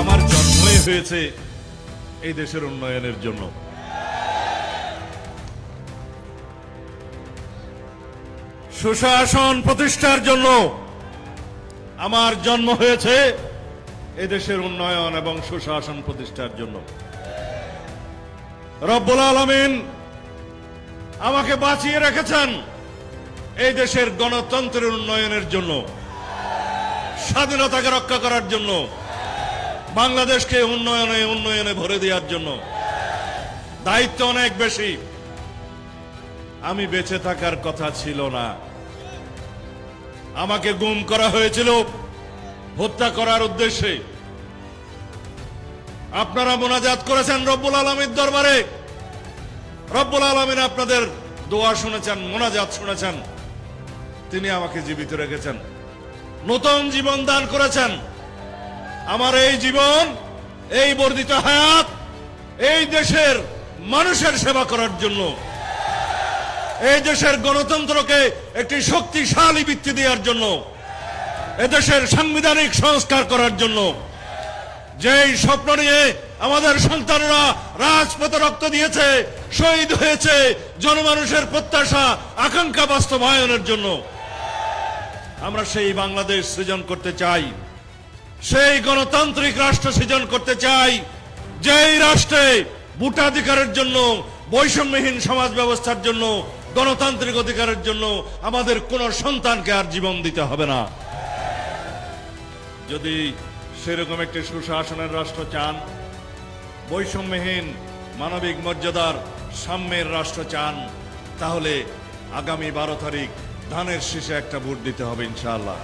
আমার জন্মই হয়েছে এই দেশের উন্নয়নের জন্য। সুশাসন প্রতিষ্ঠার জন্য আমার জন্ম হয়েছে, এই দেশের উন্নয়ন এবং সুশাসন প্রতিষ্ঠার জন্য। রব্বুল আলামিন আমাকে বাঁচিয়ে রেখেছেন এই দেশের গণতন্ত্রের উন্নয়নের জন্য, স্বাধীনতাকে রক্ষা করার জন্য, বাংলাদেশকে উন্নয়নে ভরে দেওয়ার জন্য। দায়িত্ব অনেক বেশি। আমি বেঁচে থাকার কথা ছিল না, আমাকে গুম করা হয়েছিল হত্যা করার উদ্দেশ্যে। আপনারা মোনাজাত করেছেন রব্বুল আলামিনের দরবারে, রব্বুল আলামিন আপনাদের দোয়া শুনেছেন, মোনাজাত শুনেছেন। তিনি আমাকে জীবিত রেখেছেন, নতুন জীবন দান করেছেন। আমার এই জীবন, এই বর্ধিত হায়াত এই দেশের মানুষের সেবা করার জন্য, এই দেশের গণতন্ত্রকে একটি শক্তিশালী ভিত্তি দেওয়ার জন্য, এদেশের সাংবিধানিক সংস্কার করার জন্য। যেই স্বপ্ন নিয়ে আমাদের সন্তানরা রাজপথে রক্ত দিয়েছে, শহীদ হয়েছে, জনমানুষের প্রত্যাশা আকাঙ্ক্ষা বাস্তবায়নের জন্য। আমরা সেই বাংলাদেশ সৃজন করতে চাই, সেই গণতান্ত্রিক রাষ্ট্র সৃজন করতে চাই, যেই রাষ্ট্রে ভোটাধিকারের জন্য, বৈষম্যহীন সমাজ ব্যবস্থার জন্য, গণতান্ত্রিক অধিকারের জন্য আমাদের কোন সন্তানকে আর জীবন দিতে হবে না। যদি সেরকম একটি সুশাসনের রাষ্ট্র চান, বৈষম্যহীন মানবিক মর্যাদার সাম্যের রাষ্ট্র চান, তাহলে আগামী 12 তারিখ ধানের শীষে একটা ভোট দিতে হবে ইনশাআল্লাহ।